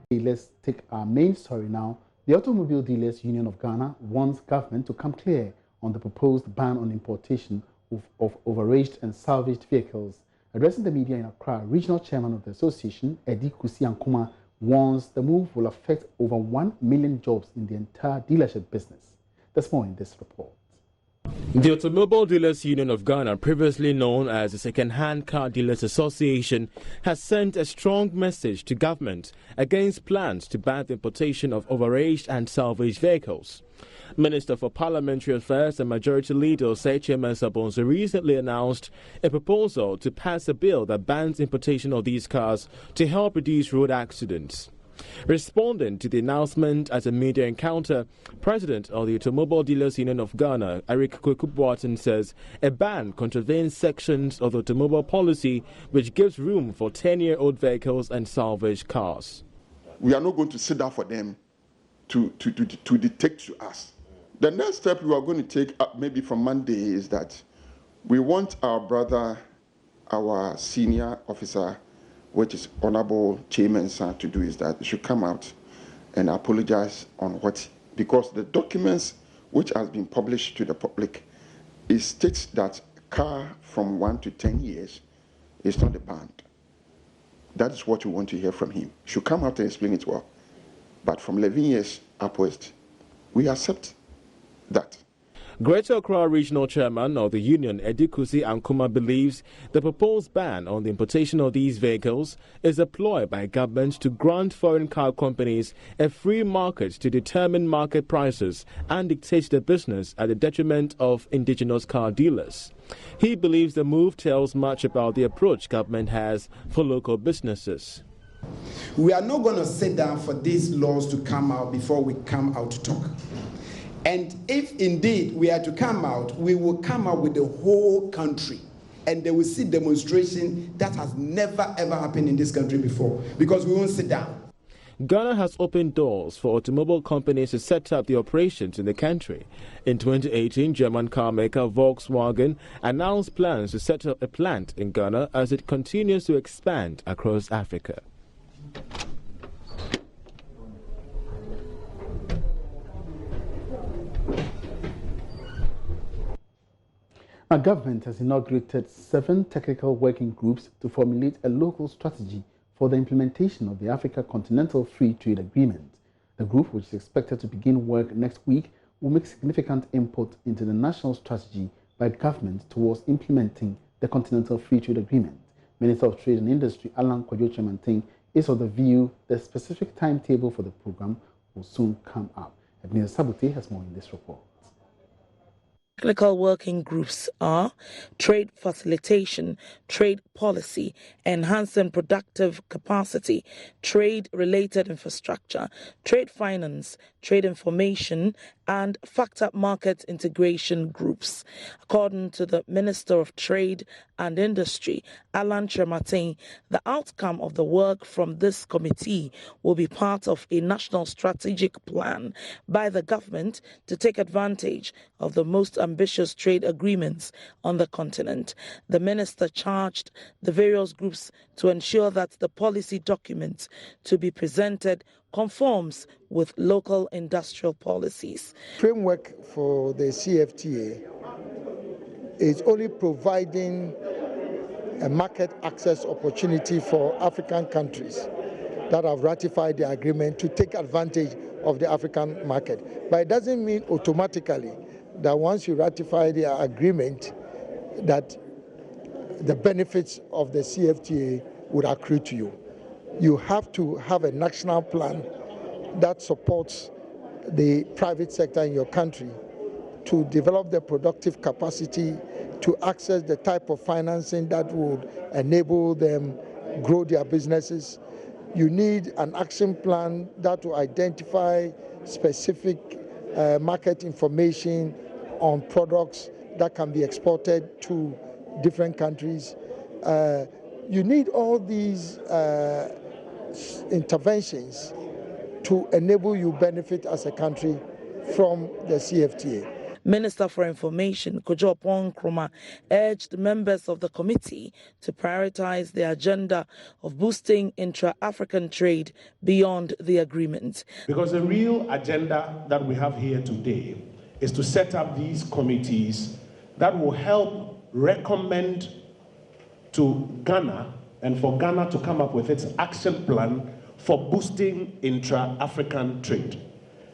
Hey, let's take our main story now. The Automobile Dealers Union of Ghana wants government to come clear on the proposed ban on importation of overaged and salvaged vehicles. Addressing the media in Accra, regional chairman of the association, Edi Kusi Ankuma, warns the move will affect over 1 million jobs in the entire dealership business. There's more in this report. The Automobile Dealers Union of Ghana, previously known as the Second-Hand Car Dealers Association, has sent a strong message to government against plans to ban the importation of overaged and salvaged vehicles. Minister for Parliamentary Affairs and Majority Leader Osei Mensah Bonsu recently announced a proposal to pass a bill that bans importation of these cars to help reduce road accidents. Responding to the announcement at a media encounter, President of the Automobile Dealers Union of Ghana, Eric Kwekubuatan, says a ban contravenes sections of the automobile policy which gives room for 10-year-old vehicles and salvaged cars. We are not going to sit down for them to dictate to us. The next step we are going to take maybe from Monday is that we want our brother, our senior officer, which is Honorable Chairman Sir, to do is that he should come out and apologize on what, because the documents which has been published to the public, it states that car from 1 to 10 years is not a ban. That is what we want to hear from him. He should come out and explain it well. But from 11 years upwards, we accept that. Greater Accra Regional Chairman of the Union, Edi Kusi Ankuma, believes the proposed ban on the importation of these vehicles is a ploy by government to grant foreign car companies a free market to determine market prices and dictate the business at the detriment of indigenous car dealers. He believes the move tells much about the approach government has for local businesses. We are not going to sit down for these laws to come out before we come out to talk. And if indeed we are to come out, we will come out with the whole country. And they will see demonstration that has never ever happened in this country before, because we won't sit down. Ghana has opened doors for automobile companies to set up the operations in the country. In 2018, German car maker Volkswagen announced plans to set up a plant in Ghana as it continues to expand across Africa. Our government has inaugurated 7 technical working groups to formulate a local strategy for the implementation of the Africa Continental Free Trade Agreement. The group, which is expected to begin work next week, will make significant input into the national strategy by government towards implementing the Continental Free Trade Agreement. Minister of Trade and Industry Alan Kwadwo is of the view the specific timetable for the program will soon come up. Ebenezer Sabote has more in this report. Technical working groups are trade facilitation, trade policy, enhancing productive capacity, trade-related infrastructure, trade finance, trade information, and factor market integration groups. According to the Minister of Trade and Industry, Alan Kyerematen, the outcome of the work from this committee will be part of a national strategic plan by the government to take advantage of the most ambitious trade agreements on the continent. The minister charged the various groups to ensure that the policy document to be presented conforms with local industrial policies. Framework for the CFTA is only providing a market access opportunity for African countries that have ratified the agreement to take advantage of the African market. But it doesn't mean automatically that once you ratify the agreement that the benefits of the CFTA would accrue to you. You have to have a national plan that supports the private sector in your country to develop the productive capacity to access the type of financing that would enable them grow their businesses. You need an action plan that will identify specific market information on products that can be exported to different countries. You need all these interventions to enable you benefit as a country from the CFTA. Minister for Information, Kojo Nkrumah, urged members of the committee to prioritize the agenda of boosting intra-African trade beyond the agreement. Because the real agenda that we have here today is to set up these committees that will help recommend to Ghana and for Ghana to come up with its action plan for boosting intra-African trade.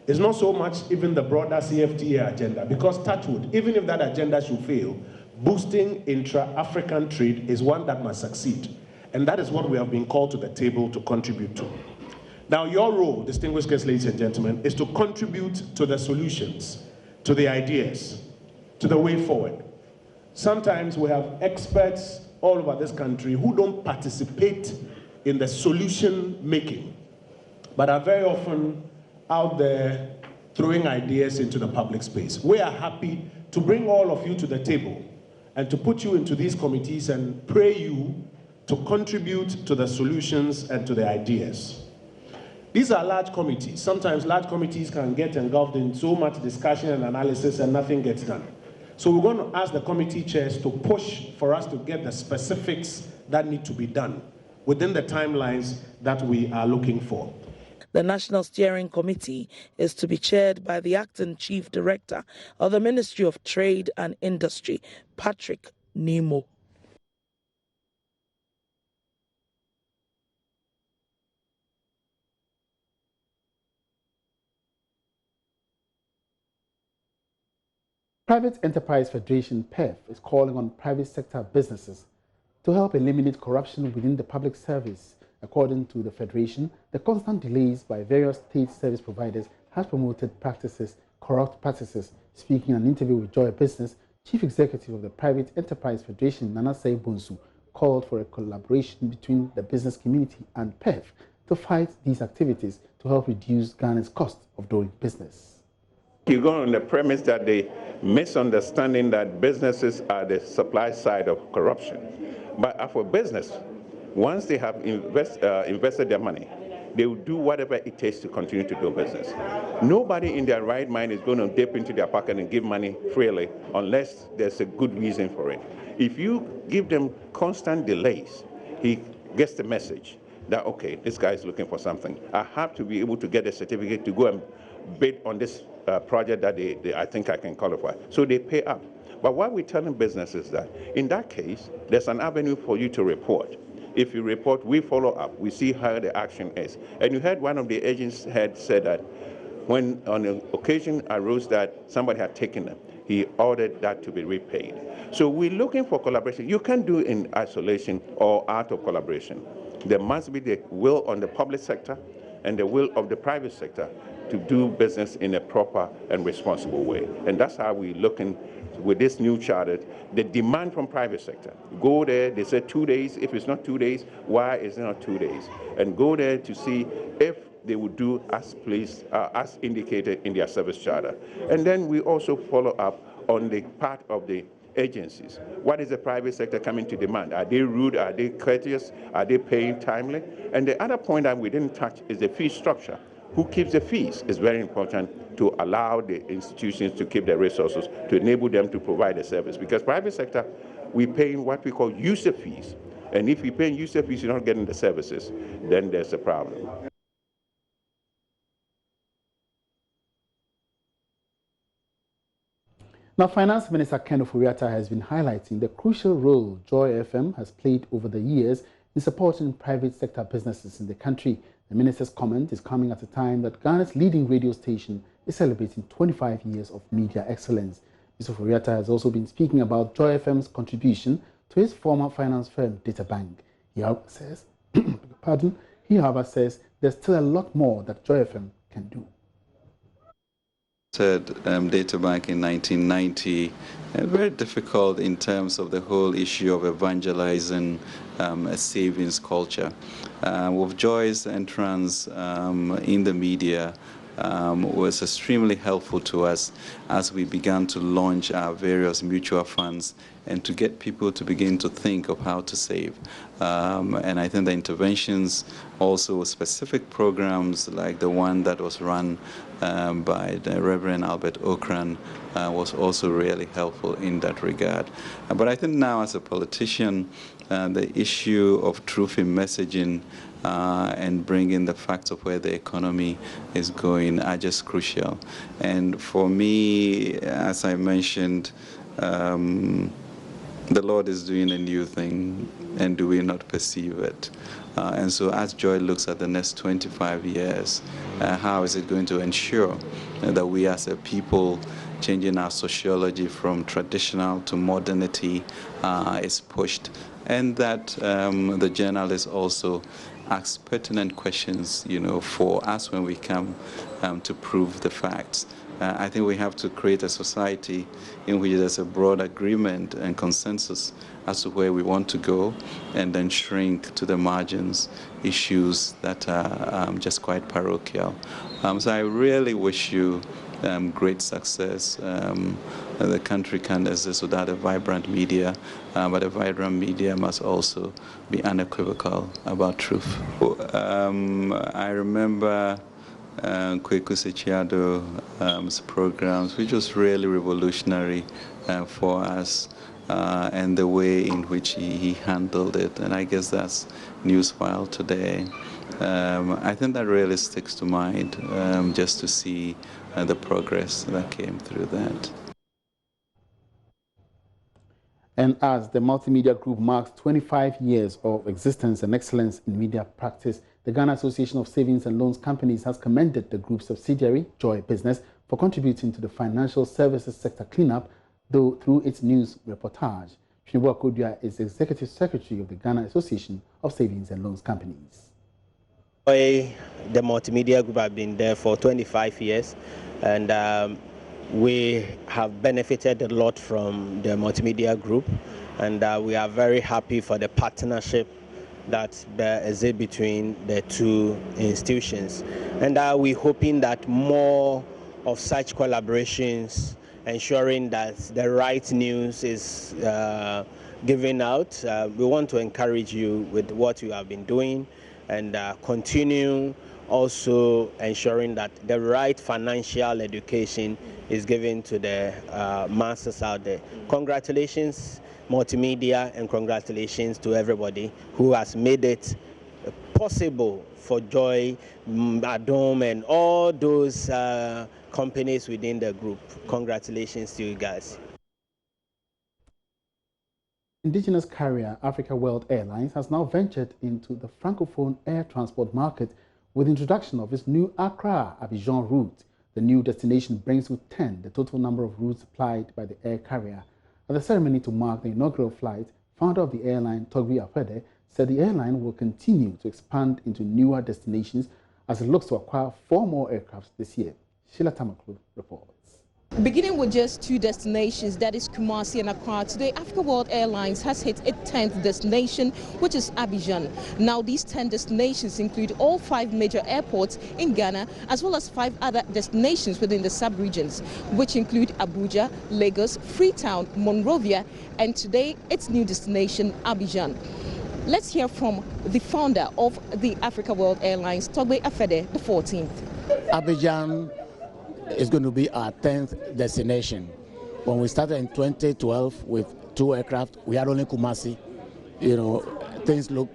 It's not so much even the broader CFTA agenda, because touchwood, even if that agenda should fail, boosting intra-African trade is one that must succeed. And that is what we have been called to the table to contribute to. Now, your role, distinguished guests, ladies and gentlemen, is to contribute to the solutions, to the ideas, to the way forward. Sometimes we have experts all over this country who don't participate in the solution making, but are very often out there throwing ideas into the public space. We are happy to bring all of you to the table and to put you into these committees and pray you to contribute to the solutions and to the ideas. These are large committees. Sometimes large committees can get engulfed in so much discussion and analysis and nothing gets done. So we're going to ask the committee chairs to push for us to get the specifics that need to be done within the timelines that we are looking for. The National Steering Committee is to be chaired by the Acting Chief Director of the Ministry of Trade and Industry, Patrick Nemo. Private Enterprise Federation, PEF, is calling on private sector businesses to help eliminate corruption within the public service. According to the Federation, the constant delays by various state service providers has promoted corrupt practices. Speaking in an interview with Joy Business, Chief Executive of the Private Enterprise Federation, Nanasai Bonsu, called for a collaboration between the business community and PEF to fight these activities to help reduce Ghana's cost of doing business. You go on the premise that the misunderstanding that businesses are the supply side of corruption. But for business, once they have invested their money, they will do whatever it takes to continue to do business. Nobody in their right mind is going to dip into their pocket and give money freely unless there's a good reason for it. If you give them constant delays, he gets the message that, okay, this guy is looking for something. I have to be able to get a certificate to go and bid on this project that I think I can qualify. So they pay up. But what we tell businesses is that in that case, there's an avenue for you to report. If you report, we follow up. We see how the action is. And you heard one of the agents had said that when on an occasion arose that somebody had taken them, he ordered that to be repaid. So we're looking for collaboration. You can't do it in isolation or out of collaboration. There must be the will on the public sector and the will of the private sector to do business in a proper and responsible way. And that's how we're looking with this new charter, the demand from private sector. Go there, they said 2 days. If it's not 2 days, why is it not 2 days? And go there to see if they would do as indicated in their service charter. And then we also follow up on the part of the agencies. What is the private sector coming to demand? Are they rude? Are they courteous? Are they paying timely? And the other point that we didn't touch is the fee structure. Who keeps the fees is very important to allow the institutions to keep the resources to enable them to provide a service. Because private sector, we're paying what we call user fees. And if you're paying user fees, you're not getting the services, then there's a problem. Now, Finance Minister Ken Ofori-Atta has been highlighting the crucial role Joy FM has played over the years in supporting private sector businesses in the country. The minister's comment is coming at a time that Ghana's leading radio station is celebrating 25 years of media excellence. Mr. Ofori-Atta has also been speaking about Joy FM's contribution to his former finance firm, Databank. He however says there's still a lot more that Joy FM can do. Databank in 1990, very difficult in terms of the whole issue of evangelizing a savings culture. With Joy's entrance in the media was extremely helpful to us as we began to launch our various mutual funds and to get people to begin to think of how to save. And I think the interventions, also specific programs like the one that was run by the Reverend Albert Okran was also really helpful in that regard. But I think now as a politician, the issue of truth in messaging and bringing the facts of where the economy is going are just crucial. And for me, as I mentioned, the Lord is doing a new thing, and do we not perceive it? And so as Joy looks at the next 25 years, how is it going to ensure that we as a people changing our sociology from traditional to modernity is pushed, and that the journalists also ask pertinent questions, for us when we come to prove the facts. I think we have to create a society in which there's a broad agreement and consensus as to where we want to go, and then shrink to the margins issues that are just quite parochial. So I really wish you great success. The country can't exist without a vibrant media, but a vibrant media must also be unequivocal about truth. I remember Kweku Sechiado's programs, which was really revolutionary for us, and the way in which he handled it. And I guess that's Newsfile today. I think that really sticks to mind, just to see the progress that came through that. And as the multimedia group marks 25 years of existence and excellence in media practice, the Ghana Association of Savings and Loans Companies has commended the group's subsidiary, Joy Business, for contributing to the financial services sector cleanup, though through its news reportage. Shinibu Akodua is Executive Secretary of the Ghana Association of Savings and Loans Companies. The multimedia group have been there for 25 years, and we have benefited a lot from the multimedia group, and we are very happy for the partnership that is between the two institutions. And we're hoping that more of such collaborations, ensuring that the right news is given out. We want to encourage you with what you have been doing, and continue also ensuring that the right financial education is given to the masses out there. Congratulations, multimedia, and congratulations to everybody who has made it possible for Joy, Adom, and all those companies within the group. Congratulations to you guys. Indigenous carrier Africa World Airlines has now ventured into the Francophone air transport market with the introduction of its new Accra-Abidjan route. The new destination brings with 10 the total number of routes supplied by the air carrier. At the ceremony to mark the inaugural flight, founder of the airline, Togbi Apede, said the airline will continue to expand into newer destinations as it looks to acquire 4 more aircraft this year. Sheila Tamaklu reports. Beginning with just 2 destinations, that is Kumasi and Accra, today Africa World Airlines has hit its 10th destination, which is Abidjan. Now these 10 destinations include all 5 major airports in Ghana, as well as 5 other destinations within the sub-regions, which include Abuja, Lagos, Freetown, Monrovia, and today its new destination, Abidjan. Let's hear from the founder of the Africa World Airlines, Togbe Afede, the 14th. Abidjan is going to be our 10th destination. When we started in 2012 with 2 aircraft, we had only Kumasi. Things look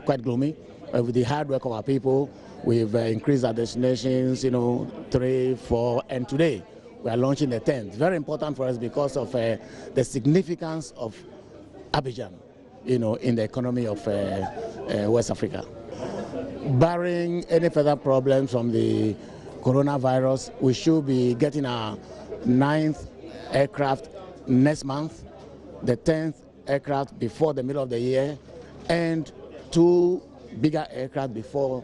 quite gloomy. With the hard work of our people, we've increased our destinations, 3, 4, and today we are launching the 10th. Very important for us because of the significance of Abidjan, in the economy of West Africa. Barring any further problems from the coronavirus, we should be getting our 9th aircraft next month, the 10th aircraft before the middle of the year, and 2 bigger aircraft before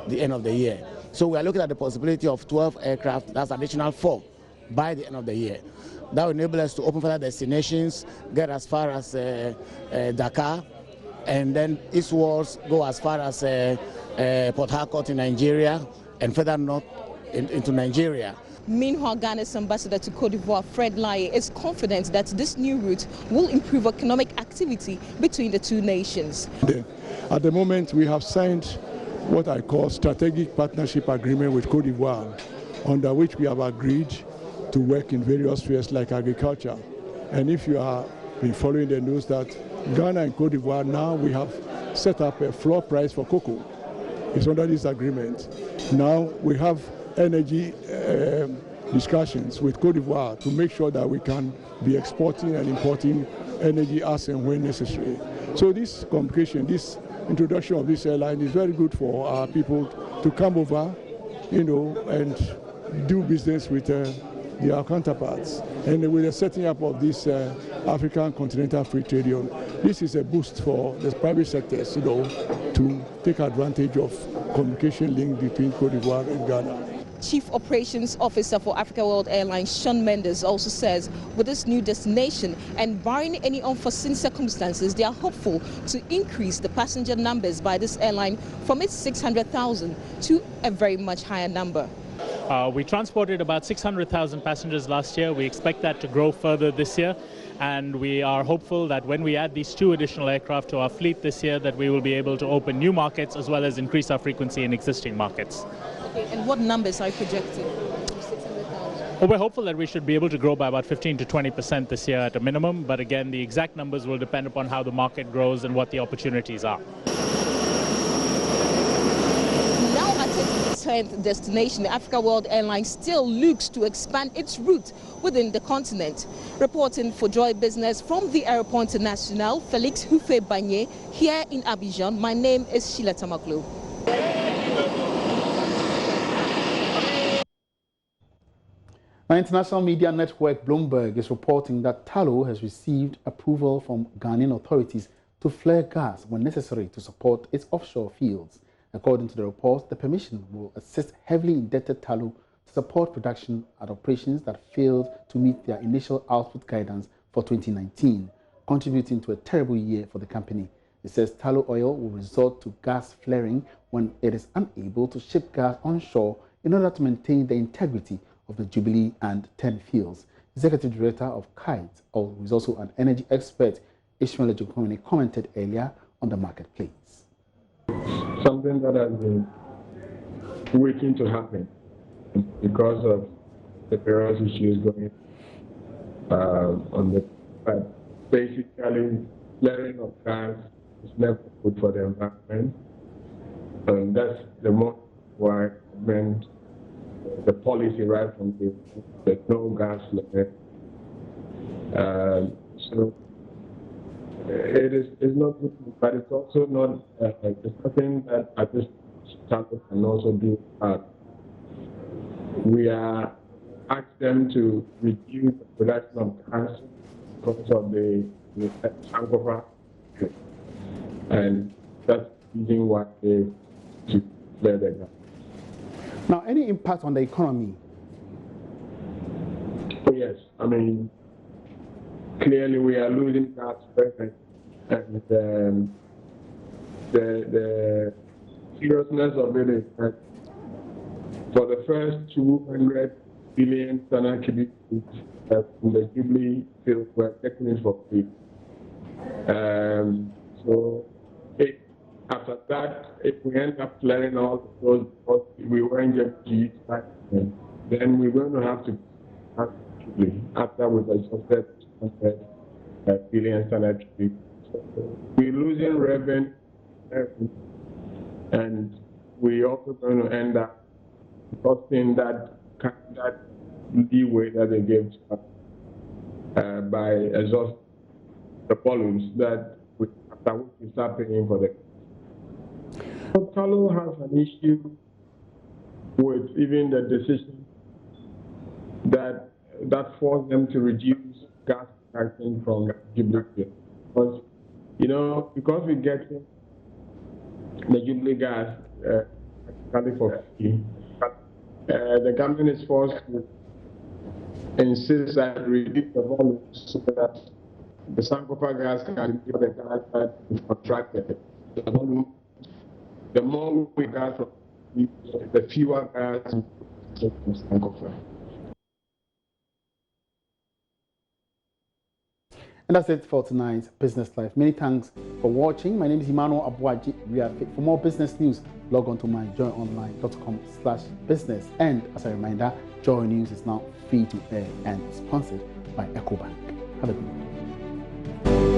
the end of the year. So we are looking at the possibility of 12 aircraft, that's additional 4 by the end of the year. That will enable us to open further destinations, get as far as Dakar, and then eastwards go as far as Port Harcourt in Nigeria, and further north into Nigeria. Meanwhile, Ghana's ambassador to Cote d'Ivoire, Fred Laye, is confident that this new route will improve economic activity between the two nations. At the moment, we have signed what I call strategic partnership agreement with Cote d'Ivoire under which we have agreed to work in various spheres like agriculture. And if you have been following the news that Ghana and Cote d'Ivoire, now we have set up a floor price for cocoa. It's under this agreement. Now we have energy discussions with Cote d'Ivoire to make sure that we can be exporting and importing energy as and when necessary. So this complication, this introduction of this airline is very good for our people to come over, and do business with their counterparts. And with the setting up of this African Continental Free Trade Union, this is a boost for the private sectors, to take advantage of communication link between Cote d'Ivoire and Ghana. Chief Operations Officer for Africa World Airlines, Sean Mendes, also says with this new destination and barring any unforeseen circumstances, they are hopeful to increase the passenger numbers by this airline from its 600,000 to a very much higher number. We transported about 600,000 passengers last year. We expect that to grow further this year. And we are hopeful that when we add these 2 additional aircraft to our fleet this year, that we will be able to open new markets as well as increase our frequency in existing markets. Okay, and what numbers are you projecting? 600,000? Well, we're hopeful that we should be able to grow by about 15 to 20% this year at a minimum. But again, the exact numbers will depend upon how the market grows and what the opportunities are. Now at its 10th destination, Africa World Airlines still looks to expand its route within the continent. Reporting for Joy Business from the Aéroport International, Felix Houphouët-Boigny here in Abidjan. My name is Sheila Tamaklo. Now, international media network Bloomberg is reporting that Tullow has received approval from Ghanaian authorities to flare gas when necessary to support its offshore fields. According to the report, the permission will assist heavily indebted Tullow to support production at operations that failed to meet their initial output guidance for 2019, contributing to a terrible year for the company. It says Tullow Oil will resort to gas flaring when it is unable to ship gas onshore in order to maintain the integrity of the Jubilee and 10 fields. Executive Director of KITE, who is also an energy expert, Ishmael Ejokomeni, commented earlier on the marketplace. Something that has been waiting to happen because of the various issues going on the but basically flaring of gas is never good for the environment, and that's the more why the policy right from the no gas limit. So it's not good, but it's also not it's something that at this startup can also do. We are asked them to reduce the production of gas because of the Sankofa, and that's the reason why they should flare the gas. Now, any impact on the economy? Oh, yes. I mean, clearly we are losing gas presence, and the seriousness of it is that for the first 200 billion standard cubic feet from the Jubilee field were taken in for free. So after that, if we end up clearing all those because we weren't able to utilize them, then we're going to have to after we've exhausted 200 billion standard cubic feet. So we're losing revenue, and we're also going to end up costing that leeway that they gave to us by exhausting the volumes that we start paying for them. Tullow has an issue with even the decision that forced them to reduce gas production from Jubilee, because because we get the Jubilee gas for free, the government is forced to insist that reduce the volumes so that the Sankofa gas can give the gas that is contracted. The more we gas from the fewer gas from Sankofa. And that's it for tonight's Business Life. Many thanks for watching. My name is Emmanuel Abuaji. For more business news, log on to myjoyonline.com/business. And as a reminder, Joy News is now free to air and sponsored by EcoBank. Have a good day.